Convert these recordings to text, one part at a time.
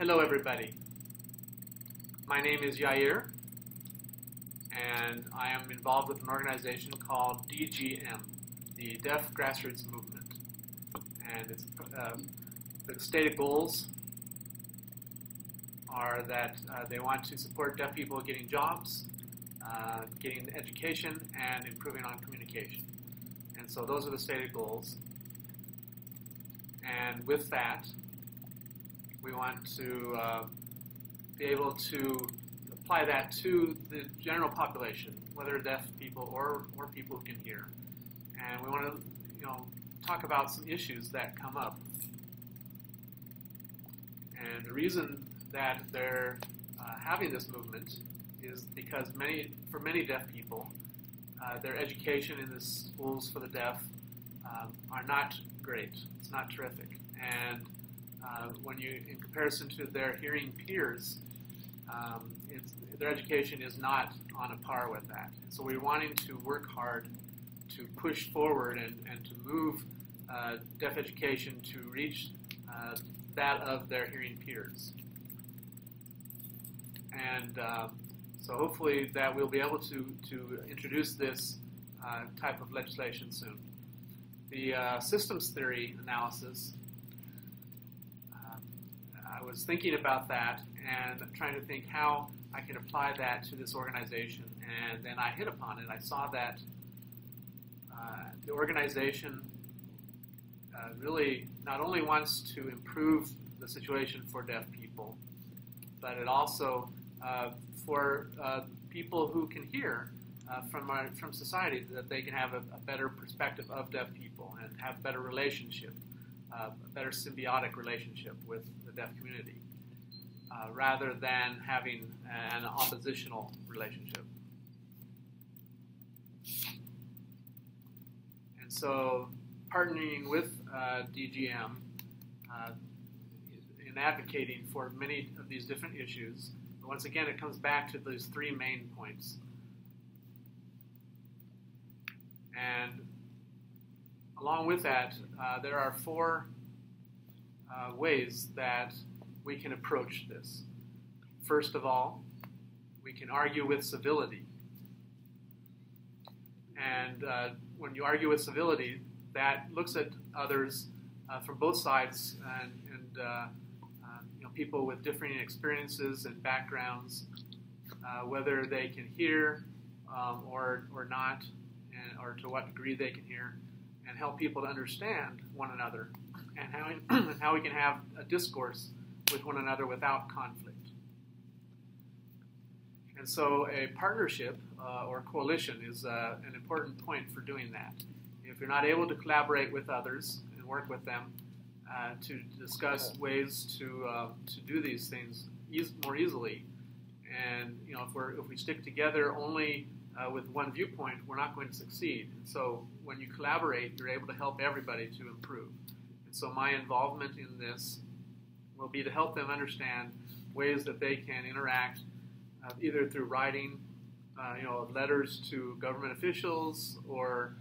Hello everybody, my name is Yair and I am involved with an organization called DGM, the Deaf Grassroots Movement, and it's, the stated goals are that they want to support deaf people getting jobs, getting education, and improving on communication. And so those are the stated goals, and with that we want to be able to apply that to the general population, whether deaf people or people who can hear. And we want to, talk about some issues that come up. And the reason that they're having this movement is because for many deaf people, their education in the schools for the deaf are not great. It's not terrific. And in comparison to their hearing peers, their education is not on a par with that. So we're wanting to work hard to push forward and to move deaf education to reach that of their hearing peers. And so hopefully that we'll be able to introduce this type of legislation soon. The systems theory analysis, I was thinking about that and trying to think how I can apply that to this organization, and then I hit upon it. I saw that the organization really not only wants to improve the situation for deaf people, but it also for people who can hear from society, that they can have a better perspective of deaf people and have a better relationship, a better symbiotic relationship with the deaf community, rather than having an oppositional relationship. And so partnering with DGM in advocating for many of these different issues, once again it comes back to those three main points. And along with that, there are four ways that we can approach this. First of all, we can argue with civility. And when you argue with civility, that looks at others from both sides, and people with differing experiences and backgrounds, whether they can hear or not, or to what degree they can hear, and help people to understand one another, and how we can have a discourse with one another without conflict. And so a partnership or coalition is an important point for doing that. If you're not able to collaborate with others and work with them to discuss ways to do these things more easily, and if we stick together only with one viewpoint, we're not going to succeed. And so when you collaborate, you're able to help everybody to improve. And so my involvement in this will be to help them understand ways that they can interact, either through writing, letters to government officials, or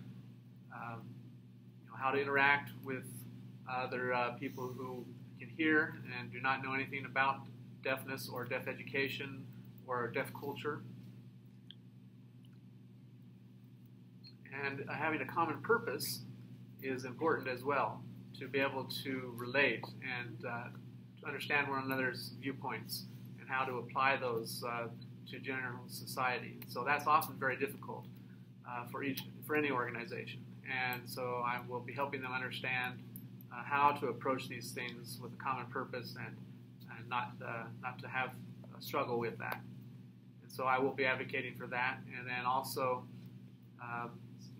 how to interact with other people who can hear and do not know anything about deafness or deaf education or deaf culture. And having a common purpose is important as well, to be able to relate and to understand one another's viewpoints and how to apply those to general society. So that's often very difficult for any organization. And so I will be helping them understand how to approach these things with a common purpose, and not to have a struggle with that. And so I will be advocating for that. And then also,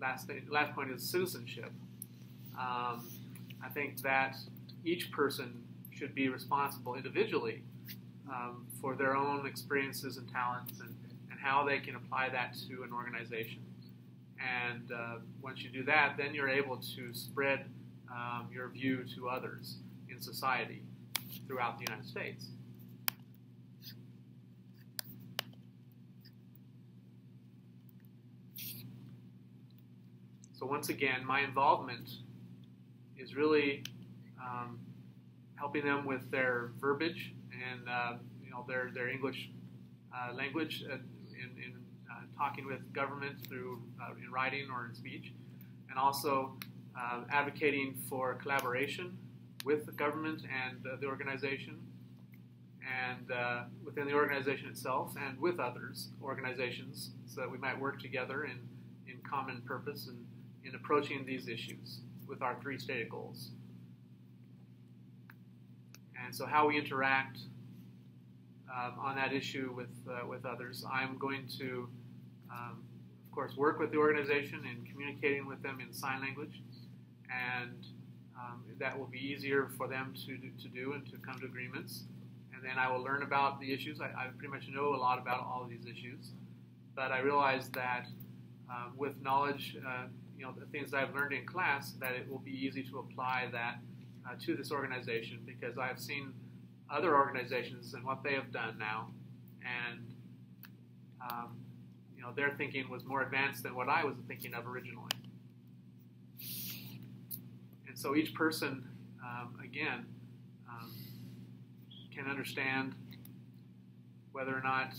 last point is citizenship. I think that each person should be responsible individually for their own experiences and talents, and how they can apply that to an organization. And once you do that, then you're able to spread your view to others in society throughout the United States. So once again, my involvement is really helping them with their verbiage in their English language in talking with government through in writing or in speech, and also advocating for collaboration with the government and the organization, and within the organization itself, and with others organizations, so that we might work together in common purpose and in approaching these issues with our three stated goals. And so how we interact on that issue with others, I'm going to, of course, work with the organization in communicating with them in sign language, and that will be easier for them to do and to come to agreements. And then I will learn about the issues. I pretty much know a lot about all of these issues, but I realize that with knowledge, the things that I've learned in class, that it will be easy to apply that to this organization, because I've seen other organizations and what they have done now, and their thinking was more advanced than what I was thinking of originally. And so each person, again, can understand whether or not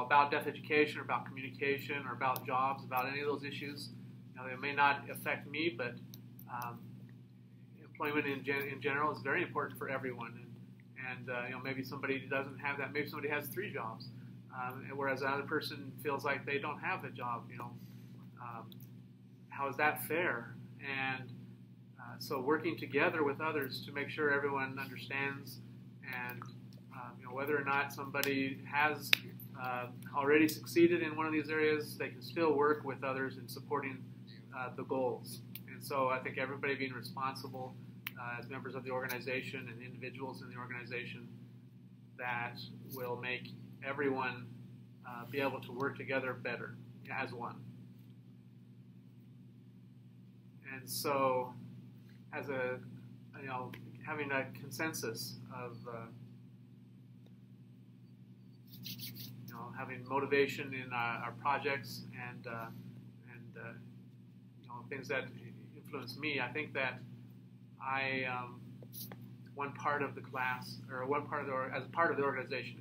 about deaf education, or about communication, or about jobs, about any of those issues. They may not affect me, but employment in general is very important for everyone. And maybe somebody doesn't have that. Maybe somebody has 3 jobs, whereas another person feels like they don't have a job. How is that fair? And so working together with others to make sure everyone understands, and whether or not somebody has already succeeded in one of these areas, they can still work with others in supporting the goals. And so I think everybody being responsible as members of the organization and individuals in the organization, that will make everyone be able to work together better as one. And so, as having a consensus of having motivation in our projects and things that influence me, I think that one part of the class, or as part of the organization,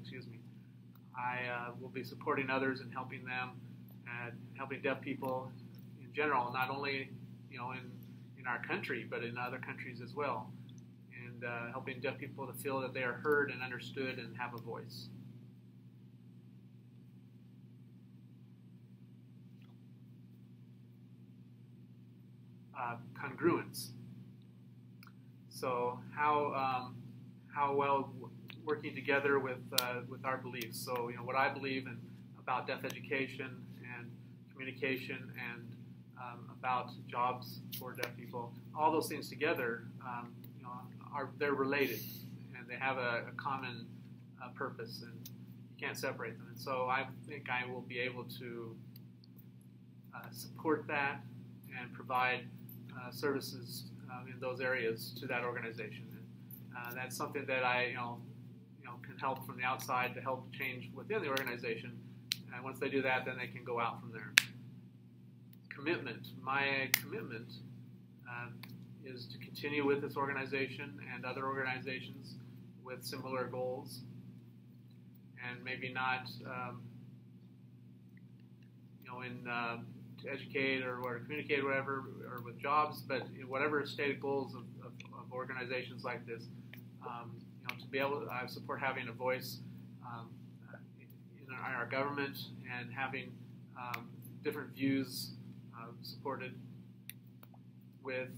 I will be supporting others and helping them, and helping deaf people in general, not only in our country, but in other countries as well, and helping deaf people to feel that they are heard and understood and have a voice. Congruence. So how well working together with our beliefs. So what I believe about deaf education and communication, and about jobs for deaf people, all those things together, they're related, and they have a common purpose, and you can't separate them. And so I think I will be able to support that and provide services in those areas to that organization. And that's something that I can help from the outside to help change within the organization. And once they do that, then they can go out from there. Commitment. My commitment is to continue with this organization and other organizations with similar goals, and maybe not to educate or communicate or whatever, or with jobs, but whatever stated goals of organizations like this, to be able to support having a voice in our government, and having different views supported with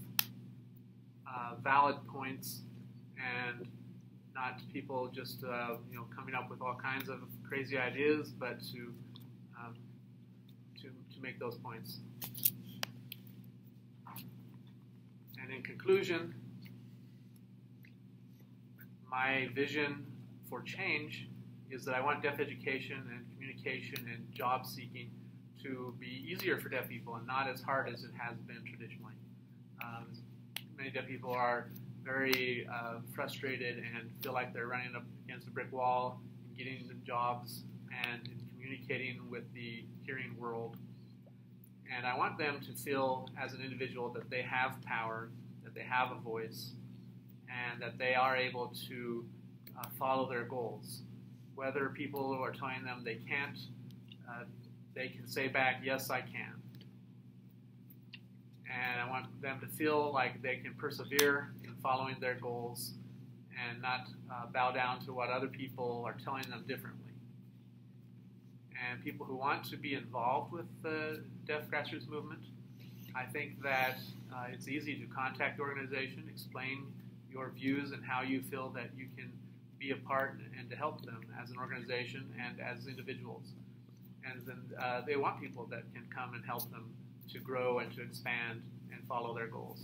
valid points, and not people just coming up with all kinds of crazy ideas, but to make those points. And in conclusion, my vision for change is that I want deaf education and communication and job seeking to be easier for deaf people, and not as hard as it has been traditionally. Many deaf people are very frustrated and feel like they're running up against a brick wall in getting the jobs and in communicating with the hearing world. And I want them to feel as an individual that they have power, that they have a voice, and that they are able to follow their goals. Whether people are telling them they can't, they can say back, yes, I can. And I want them to feel like they can persevere in following their goals and not bow down to what other people are telling them differently. And people who want to be involved with the deaf grassroots movement, I think that it's easy to contact the organization, explain your views and how you feel that you can be a part and to help them as an organization and as individuals. And then they want people that can come and help them to grow and to expand and follow their goals.